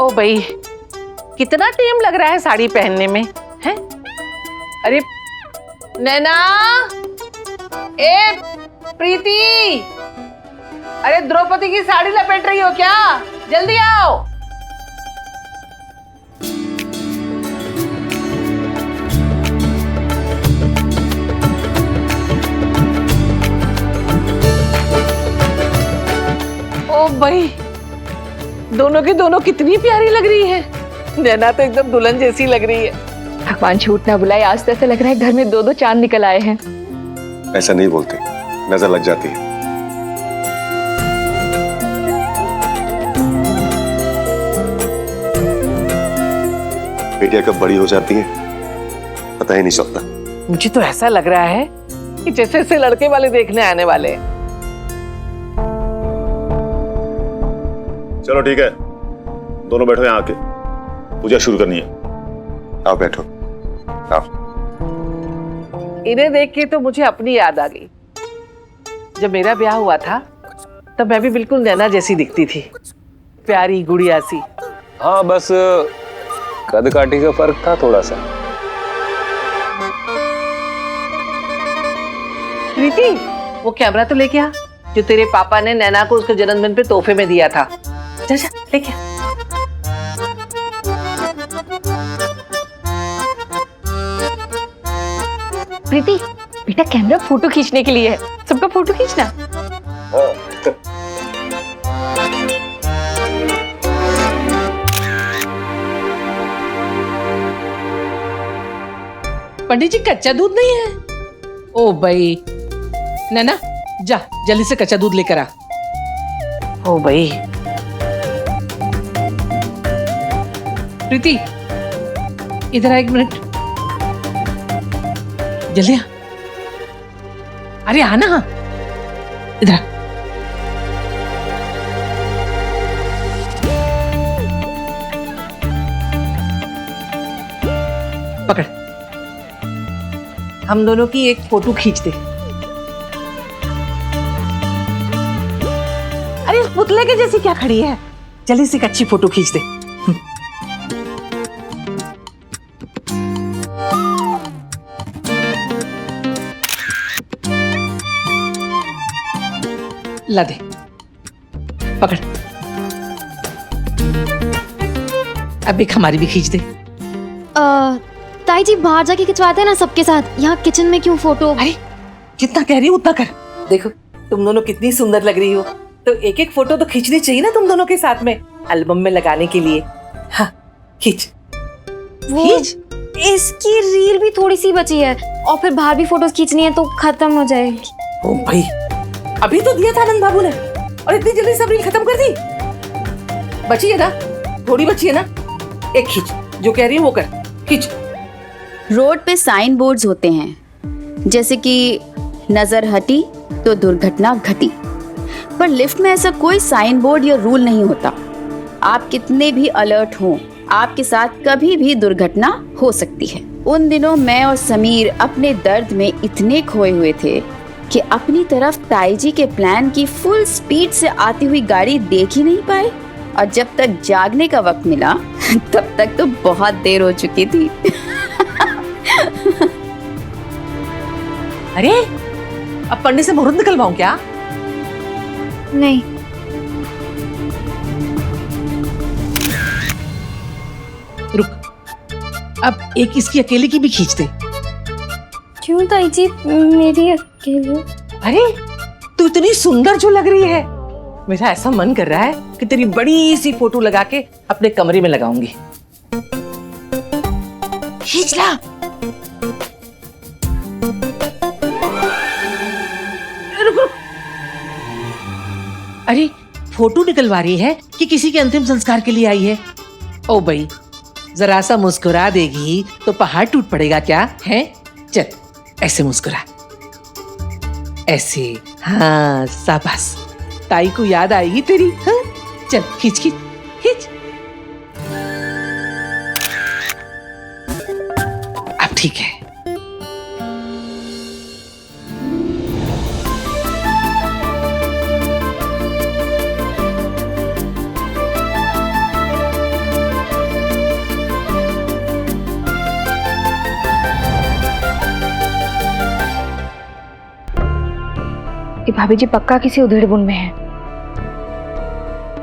ओ भाई, कितना टाइम लग रहा है साड़ी पहनने में, हैं? अरे नैना, ए प्रीति, अरे द्रौपदी की साड़ी लपेट रही हो क्या? जल्दी आओ। ओ भाई, दोनों की दोनों कितनी प्यारी लग रही है। नैना तो एकदम दुल्हन जैसी लग रही है। भगवान झूठ ना बुलाए, आज तो ऐसा लग रहा है घर में दो दो चांद निकल आए हैं। ऐसा नहीं बोलते, नजर लग जाती है। बेटियां कब बड़ी हो जाती हैं पता ही नहीं चलता। मुझे तो ऐसा लग रहा है कि जैसे ऐसे लड़के वाले देखने आने वाले हैं। चलो ठीक है, दोनों बैठो यहाँ आके, पूजा शुरू करनी है। आओ बैठो, आओ। इन्हें देख के तो मुझे अपनी याद आ गई। जब मेरा ब्याह हुआ था तब मैं भी बिल्कुल नैना जैसी दिखती थी, प्यारी गुड़िया सी। हाँ, बस कद काठी का फर्क था थोड़ा सा। प्रीति, वो कैमरा तो लेके आ जो तेरे पापा ने नैना को उसके जन्मदिन पे तोहफे में दिया था। जा जा लेके आ। प्रीति, बेटा कैमरा फोटो खींचने के लिए है, सबका फोटो खींचना। पंडित जी, कच्चा दूध नहीं है? ओ भाई, नैना जा जल्दी से कच्चा दूध लेकर आ। ओ भाई, प्रीति इधर आ, 1 मिनट, जल्दी आ। अरे आना, इधर आ। पकड़, हम दोनों की एक फोटो खींच दे। अरे इस पुतले के जैसी क्या खड़ी है? जल्दी से एक अच्छी फोटो खींच दे। ला दे, पकड़। अब एक हमारी भी खींच दे। ताई जी बाहर जाके खिंचवाते हैं ना सबके साथ, यहाँ किचन में क्यों फोटो? अरे जितना कह रही हूँ उतना कर। देखो तुम दोनों कितनी सुंदर लग रही हो, तो एक एक फोटो तो खींचनी चाहिए ना तुम दोनों के साथ में, एल्बम में लगाने के लिए। हाँ खींच, खींच। इसकी रील भी थोड़ी सी बची है और फिर बाहर भी फोटोज खींचनी है तो खत्म हो जाएगी। ओ भाई, अभी तो दिया था आनंद बाबू ने और इतनी जल्दी सब रील खत्म कर दी। बची है ना, थोड़ी बची है ना, एक खींच, जो कह रही हूँ वो कर, खींच। रोड पे साइन बोर्ड्स होते हैं, जैसे कि नजर हटी तो दुर्घटना घटी, पर लिफ्ट में ऐसा कोई साइन बोर्ड या रूल नहीं होता। आप कितने भी अलर्ट हों, आपके साथ कभी भी दुर्घटना हो सकती है। उन दिनों मैं और समीर अपने दर्द में इतने खोए हुए थे कि अपनी तरफ ताई जी के प्लान की फुल स्पीड से आती हुई गाड़ी देख ही नहीं पाए, और जब तक जागने का वक्त मिला तब तक तो बहुत देर हो चुकी थी। अरे अब पंडित से मुहूर्त निकलवाऊं क्या? नहीं, रुक, अब एक इसकी अकेले की भी खींच दे। क्यों ताई जी, मेरी अकेले? अरे तू इतनी सुंदर जो लग रही है, मेरा ऐसा मन कर रहा है कि तेरी बड़ी सी फोटो लगा के अपने कमरे में लगाऊंगी। खींच ला। रुक रुक। अरे फोटो निकलवा रही है कि किसी के अंतिम संस्कार के लिए आई है? ओ भाई, जरा सा मुस्कुरा देगी तो पहाड़ टूट पड़ेगा क्या है? चल ऐसे मुस्कुरा, ऐसे। हाँ शाबाश, ताई को याद आएगी तेरी। हाँ चल खींच खींच खींच। अब ठीक है। कि भाभी जी पक्का किसी उधेड़बुन में है।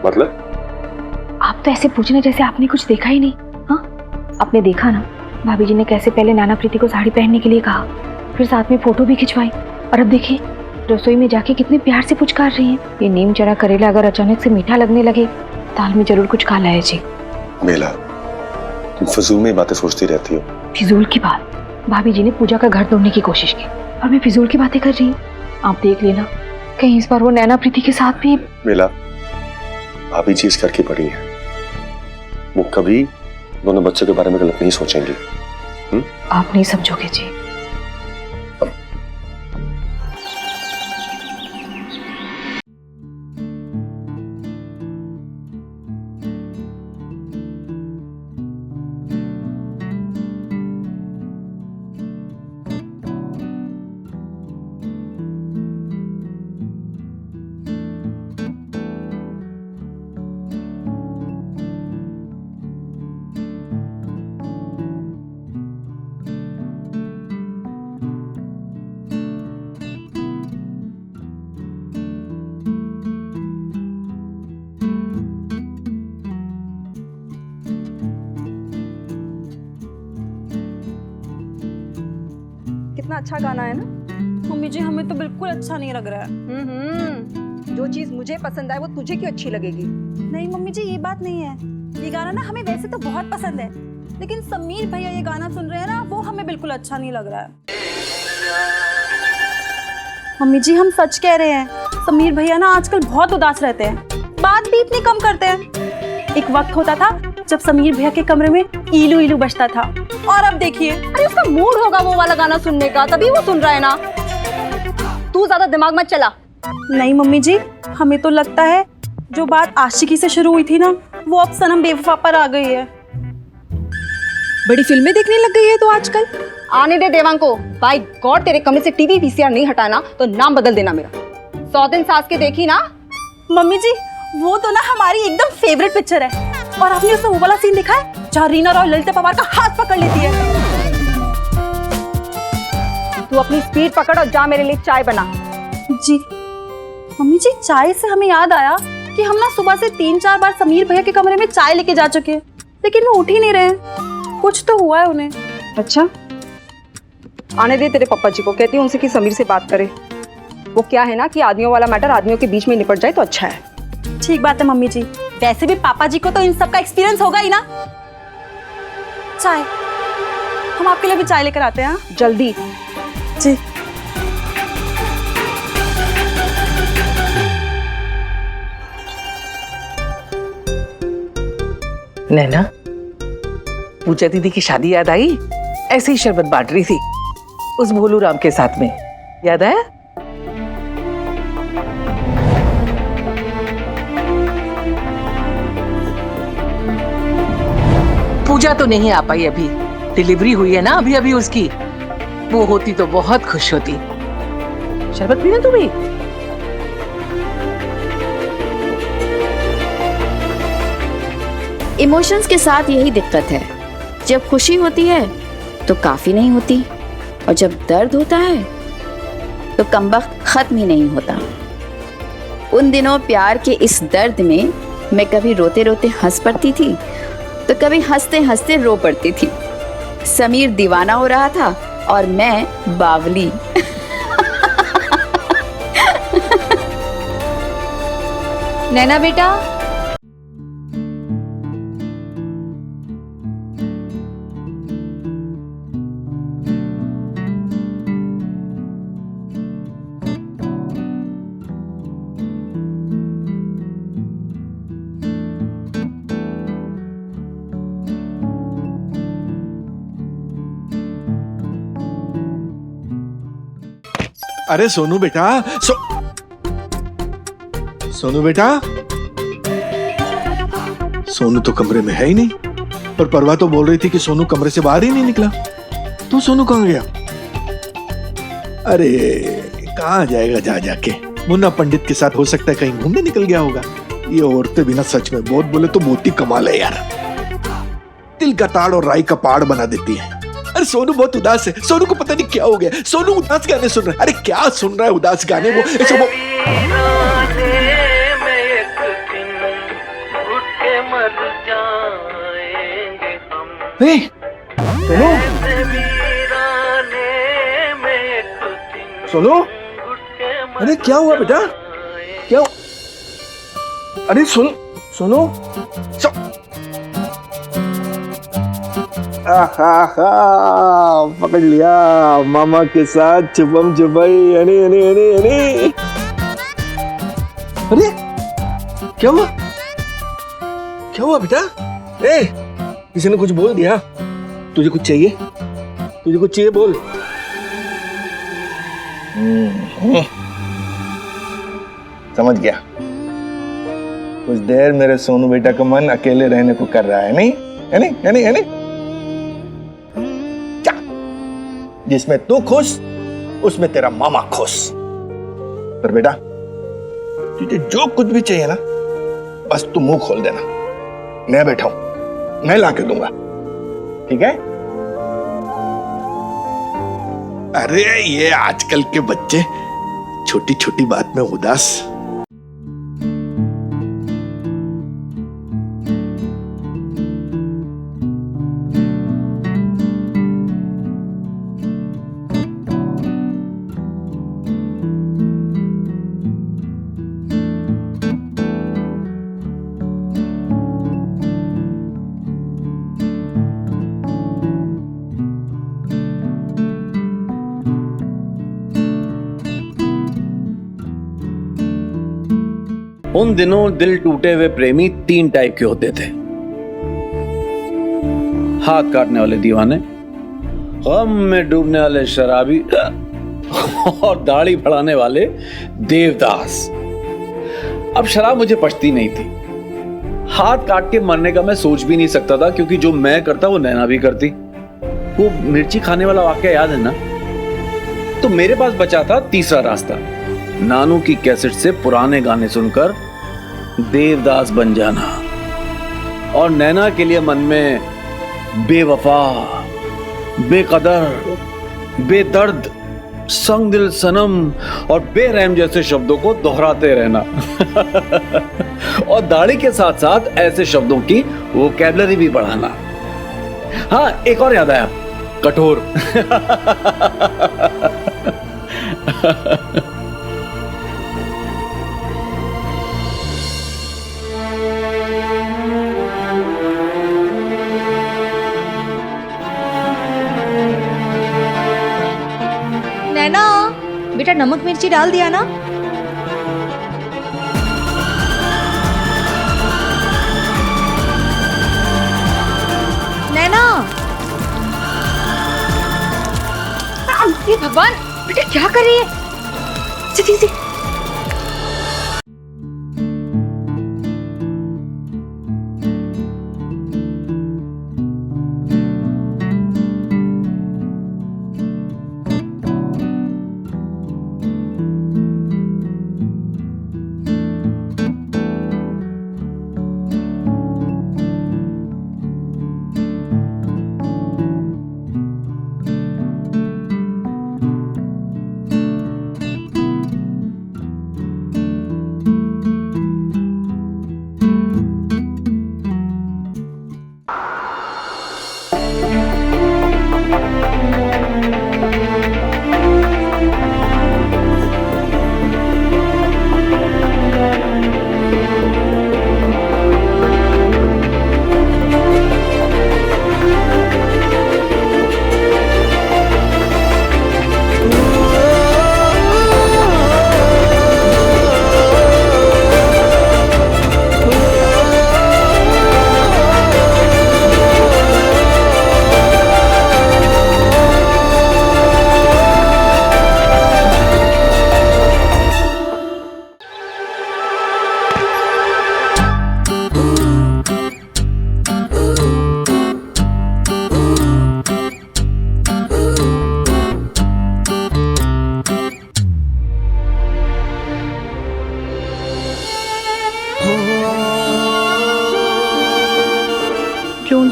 मतलब? आप तो ऐसे पूछने जैसे आपने कुछ देखा ही नहीं। हाँ, आपने देखा ना भाभी जी ने कैसे पहले नैना प्रीति को साड़ी पहनने के लिए कहा, फिर साथ में फोटो भी खिंचवाई, और अब देखिए रसोई में जाके कितने प्यार से पुचकार रही हैं। ये नीम चना करेला अगर अचानक से मीठा लगने लगे, दाल में जरूर कुछ काला है जी। बेला, तुम फजूल में बातें सोचती रहती हो। फिजूल की बात? भाभी जी ने पूजा का घर तोड़ने की कोशिश की और मैं फिजूल की बातें कर रही हूँ? आप देख लेना कहीं इस बार वो नैना प्रीति के साथ भी। बेला, भाभी जी इस घर की बड़ी है, वो कभी दोनों बच्चों के बारे में गलत नहीं सोचेंगे। आप नहीं समझोगे जी। कितना अच्छा गाना है ना। मम्मी जी हमें तो बिल्कुल अच्छा नहीं लग रहा है। जो चीज मुझे पसंद आए वो तुझे क्यों अच्छी लगेगी? नहीं मम्मी जी ये बात नहीं है, ये गाना ना हमें वैसे तो बहुत पसंद है, लेकिन समीर भैया ये गाना सुन रहे हैं ना, वो हमें बिल्कुल अच्छा नहीं लग रहा है। मम्मी जी हम सच कह रहे हैं, समीर भैया ना आजकल बहुत उदास रहते हैं, बात भी इतनी कम करते हैं। एक वक्त होता था जब समीर भैया के कमरे में ईलू ईलू बजता था, और अब देखिए। अरे उसका मूड होगा वो वाला गाना सुनने का, तभी वो सुन रहा है ना। तू ज्यादा दिमाग मत चला। नहीं मम्मी जी, हमें तो लगता है जो बात आशिकी से शुरू हुई थी ना, वो अब सनम बेवफा पर आ गई है। बड़ी फिल्में देखने लग गई है तो आजकल। आने दे देवांग को। बाय गॉड तेरे कमरे से टीवी वीसीआर नहीं हटाना तो नाम बदल देना मेरा। 100 दिन सास के देखी ना। मम्मी जी वो तो ना हमारी एकदम फेवरेट पिक्चर है, और आपने उसमें वो वाला सीन देखा है जहाँ रीना रॉय ललिता पवार का हाथ पकड़ लेती है। तू अपनी स्पीड पकड़ और जा मेरे लिए चाय बना। जी मम्मी जी, चाय से हमें याद आया कि हम ना सुबह से 3-4 बार समीर भैया के कमरे में चाय लेके जा चुके हैं, लेकिन वो उठ ही नहीं रहे। कुछ तो हुआ है उन्हें। अच्छा आने दे तेरे पापा जी को, कहती हूँ उनसे कि समीर से बात करे। वो क्या है ना कि आदमियों वाला मैटर आदमियों के बीच में निपट जाए तो अच्छा है। ठीक बात है मम्मी जी, वैसे भी पापा जी को तो इन सब का एक्सपीरियंस होगा ही ना। चाय, हम आपके लिए भी चाय लेकर आते हैं। जल्दी। जी नैना, पूजा दीदी की शादी याद आई? ऐसे ही शरबत बांट रही थी उस भोलू राम के साथ में, याद आया? पूजा तो नहीं आ पाई अभी, डिलीवरी हुई है ना अभी अभी उसकी। वो होती तो बहुत खुश होती। शरबत पीना तू भी? इमोशंस के साथ यही दिक्कत है, जब खुशी होती है तो काफी नहीं होती, और जब दर्द होता है तो कमबख्त खत्म ही नहीं होता। उन दिनों प्यार के इस दर्द में मैं कभी रोते रोते हंस पड़ती थी, तो कभी हंसते हंसते रो पड़ती थी। समीर दीवाना हो रहा था और मैं बावली। नैना बेटा, अरे सोनू बेटा, सोनू बेटा, सोनू तो कमरे में है ही नहीं, पर परवा तो बोल रही थी कि सोनू कमरे से बाहर ही नहीं निकला। तू सोनू कहाँ गया? अरे कहाँ जाएगा जा जाके, मुन्ना पंडित के साथ हो सकता है कहीं घूमने निकल गया होगा। ये औरतें बिना सच में बहुत बोले तो बहुत ही कमाल है यार, तिल का ताड़ और राई का पहाड़ बना देती है। अरे अरे सोनू बहुत उदास है, सोनू को पता नहीं क्या हो गया, सोनू उदास गाने सुन रहा है। अरे क्या सुन रहा है उदास गाने वो, ऐसे वो ए, सोनू, सोनू, अरे क्या हुआ बेटा, क्या अरे सोनू, सोनू, पकड़ लिया मामा के साथ छुपम छुपाई। अरे क्या हुआ, क्या हुआ बेटा? ए, किसी ने कुछ बोल दिया? तुझे कुछ चाहिए, तुझे कुछ चाहिए बोल। समझ गया, कुछ देर मेरे सोनू बेटा का मन अकेले रहने को कर रहा है, नहीं है, नहीं है, नहीं है, नहीं? क्या जिसमें तू खुश उसमें तेरा मामा खुश। पर बेटा तुझे जो कुछ भी चाहिए ना, बस तू मुंह खोल देना, मैं बैठा हूं, मैं लाके दूंगा, ठीक है? अरे ये आजकल के बच्चे छोटी छोटी बात में उदास। उन दिनों दिल टूटे हुए प्रेमी 3 टाइप के होते थे। हाथ काटने वाले दीवाने, गम में डूबने वाले शराबी और दाढ़ी बढ़ाने वाले देवदास। अब शराब मुझे पचती नहीं थी, हाथ काट के मरने का मैं सोच भी नहीं सकता था, क्योंकि जो मैं करता वो नैना भी करती। वो मिर्ची खाने वाला वाकया याद है ना? तो मेरे पास बचा था तीसरा रास्ता, नानू की कैसेट से पुराने गाने सुनकर देवदास बन जाना और नैना के लिए मन में बेवफा, बेकदर, बेदर्द, संग दिल सनम और बेरहम जैसे शब्दों को दोहराते रहना और दाढ़ी के साथ साथ ऐसे शब्दों की वोकैबुलरी भी बढ़ाना। हाँ, एक और याद आया, कठोर। नैना, बेटा नमक मिर्ची डाल दिया ना? नैना, ये भगवान, बेटा क्या कर रही है? सीधी सी।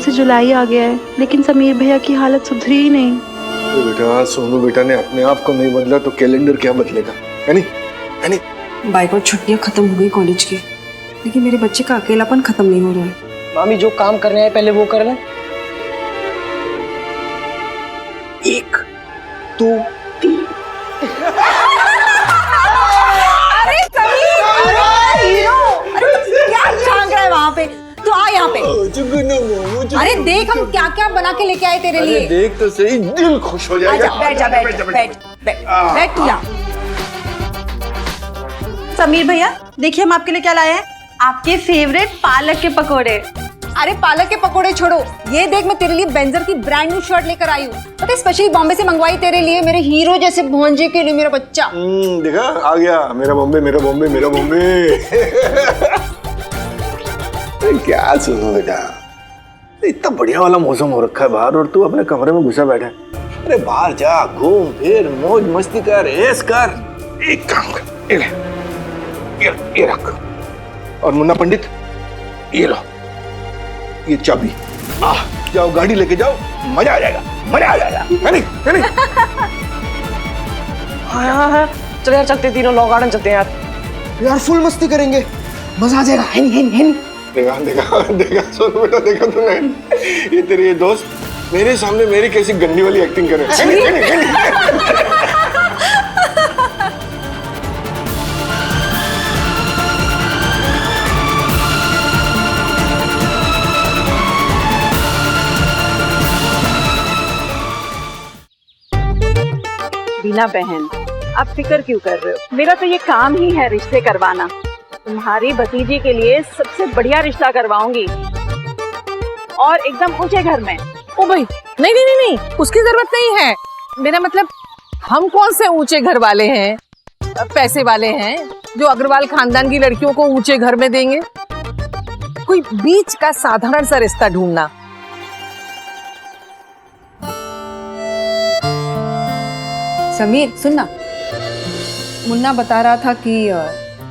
से जुलाई आ गया है, लेकिन समीर भैया की हालत सुधरी ही नहीं। तो बेटा सोनू बेटा ने अपने आप को नहीं बदला तो कैलेंडर क्या बदलेगा, है नहीं? है नहीं? बाइक और छुट्टियां खत्म हो गई कॉलेज की, लेकिन मेरे बच्चे का अकेलापन खत्म नहीं हो रहा है। मामी जो काम करने आए पहले वो कर लें। 1 2 3। अरे समीर, अरे हीरो, अरे क्या झांक रहा है वहाँ पे? तू आ यहाँ पे। अरे देख हम क्या क्या बना के लेके आए तेरे लिए। देख तो सही, दिल खुश हो जाएगा। आजा, बैठ जा, बैठ तू यहाँ। समीर भैया देखिए हम आपके लिए क्या लाए हैं, आपके फेवरेट पालक के पकोड़े। अरे पालक के पकोड़े छोड़ो, ये देख मैं तेरे लिए बेंजर की ब्रांड न्यू शर्ट लेकर आई हूँ। पता है स्पेशली बॉम्बे से मंगवाई तेरे लिए, मेरे हीरो जैसे भोंजे के लिए, मेरा बच्चा। देखा आ गया मेरा बॉम्बे, मेरा बॉम्बे, मेरा बॉम्बे। क्या सुनो बेटा, इतना बढ़िया वाला मौसम हो रखा है बाहर और तू अपने कमरे में घुसा बैठा है। अरे बाहर जा, घूम फिर, मौज मस्ती कर, ऐश कर। एक काम कर, ये रख। और मुन्ना पंडित ये लो, ये चाबी। जाओ गाड़ी लेके जाओ, मजा आ जाएगा, मजा आ जाएगा। है नहीं? है नहीं? हाँ चल यार, चलते तीनों लॉ गार्डन चलते हैं यार फुल मस्ती करेंगे, मजा आ जाएगा। है नहीं? देखा देखा देखा सोनू बेटा, देखा तूने? ये तेरे ये दोस्त मेरे सामने मेरी कैसी गंदी वाली एक्टिंग करे। है नहीं? है नहीं? है नहीं? बीना बहन, आप फिक्र क्यों कर रहे हो? मेरा तो ये काम ही है रिश्ते करवाना। तुम्हारी भतीजी के लिए सबसे बढ़िया रिश्ता करवाऊंगी, और एकदम ऊंचे घर में। ओ भाई नहीं नहीं नहीं नहीं, उसकी जरूरत नहीं है। मेरा मतलब हम कौन से ऊंचे घर वाले हैं, पैसे वाले हैं जो अग्रवाल खानदान की लड़कियों को ऊंचे घर में देंगे? कोई बीच का साधारण सा रिश्ता ढूंढना। समीर सुन ना, मुन्ना बता रहा था कि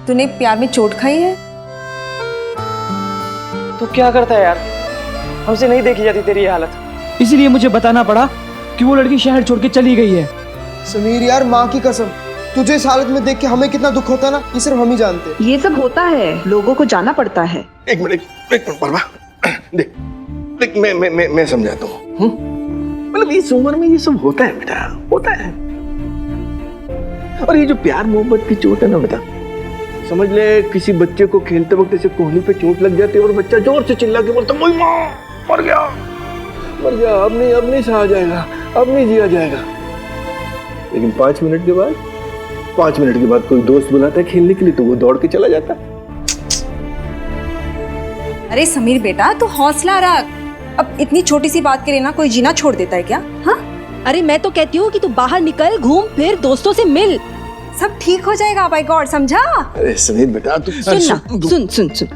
तूने प्यार में चोट खाई है। तो क्या करता है यार, हमसे नहीं देखी जाती तेरी ये हालत। इसीलिए मुझे बताना पड़ा कि वो लड़की शहर छोड़ के चली गई है। समीर यार, माँ की कसम, तुझे इस हालत में देख के हमें कितना दुख होता है ना, ये सिर्फ हम ही जानते हैं। ये सब होता है, लोगों को जाना पड़ता है। एक मिनट परवा, देख मैं समझाता हूँ। मतलब इस उम्र में ये सब होता है बेटा, होता है। और ये जो प्यार मोहब्बत की चोट है ना बेटा, समझ ले किसी बच्चे को खेलते वक्त ऐसे कोहनी पे चोट लग जाती है और बच्चा जोर से चिल्ला के बोलता है माँ मर गया, अब नहीं सहा जाएगा, अब नहीं जिया जाएगा। लेकिन 5 मिनट के बाद कोई दोस्त बुलाता है खेलने के लिए तो वो दौड़ के चला जाता है। अरे समीर बेटा तू हौसला रख, अब इतनी छोटी सी बात के लिए ना कोई जीना छोड़ देता है क्या? हाँ अरे मैं तो कहती हूँ कि तू बाहर निकल, घूम फिर, दोस्तों से मिल, सब ठीक हो जाएगा। बाय गॉड, समझा? अरे समीर बेटा तू सुन,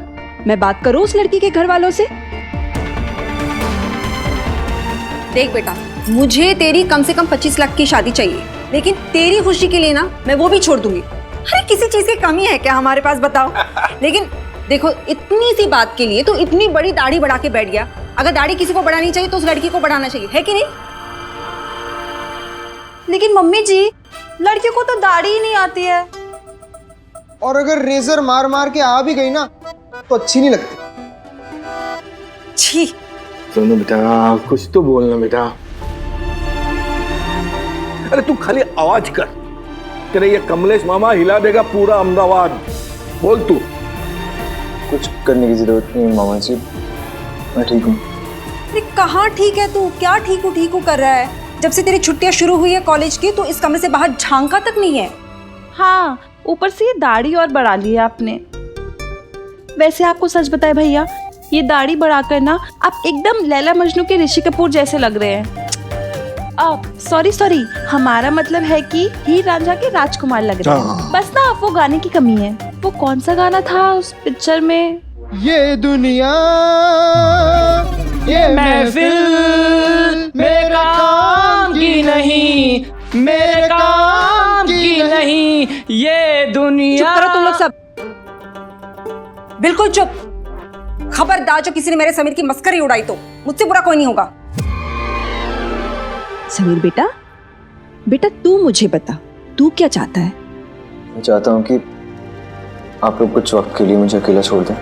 मैं बात करूँ उस लड़की के घर वालों से। देख बेटा, मुझे तेरी कम से कम 25 लाख की शादी चाहिए, लेकिन तेरी खुशी के लिए ना मैं वो भी छोड़ दूंगी। अरे किसी चीज की कमी है क्या हमारे पास, बताओ? लेकिन देखो इतनी सी बात के लिए तो इतनी बड़ी दाढ़ी बढ़ा के बैठ गया। अगर दाढ़ी किसी को बढ़ानी चाहिए तो उस लड़की को बढ़ाना चाहिए, है कि नहीं? लेकिन मम्मी जी, लड़कियों को तो दाढ़ी ही नहीं आती है। और अगर रेजर मार मार के आ भी गई ना तो अच्छी नहीं लगती। छी। सुनो बेटा, कुछ तो बोलना बेटा। अरे तू खाली आवाज कर, तेरे ये कमलेश मामा हिला देगा पूरा अहमदाबाद। बोल तू। कुछ करने की जरूरत नहीं मामा जी, मैं ठीक हूँ। अरे कहाँ ठीक है तू? क्या ठीक हूँ कर रहा है? जब से तेरी छुट्टियां शुरू हुई है कॉलेज की तो इस कमरे से बाहर झांका तक नहीं है। हाँ, ऊपर से ये दाढ़ी और बढ़ा ली है आपने। वैसे आपको सच बताए भैया, ये दाढ़ी बढ़ाकर ना आप एकदम लैला मजनू के ऋषि कपूर जैसे लग रहे हैं। सॉरी, हमारा मतलब है कि हीर रांझा के राजकुमार लग रहे हैं। बस ना वो गाने की कमी है। वो कौन सा गाना था उस पिक्चर में? ये दुनिया ये महफिल मेरे काम की नहीं, मेरे काम की नहीं, ये दुनिया। चुप करो तुम लोग सब, बिल्कुल चुप। खबरदार जो किसी ने मेरे समीर की मस्करी उड़ाई तो मुझसे बुरा कोई नहीं होगा। समीर बेटा, बेटा तू मुझे बता, तू क्या चाहता है? मैं चाहता हूँ कि आप लोग कुछ वक्त के लिए मुझे अकेला छोड़ दें।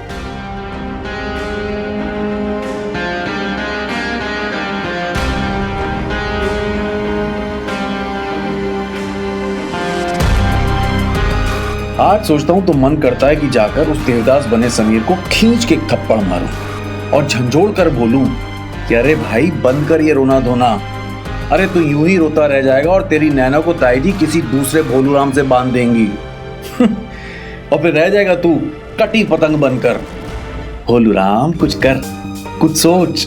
आज सोचता हूं तो मन करता है कि जाकर उस देवदास बने समीर को खींच के थप्पड़ मारूं और झंझोड़ कर बोलूं कि अरे भाई बंद कर ये रोना धोना, अरे तू यूं ही रोता रह जाएगा और तेरी नैना को ताई जी किसी दूसरे भोलूराम से बांध देंगी और फिर रह जाएगा तू कटी पतंग बनकर। भोलूराम कुछ कर, कुछ सोच।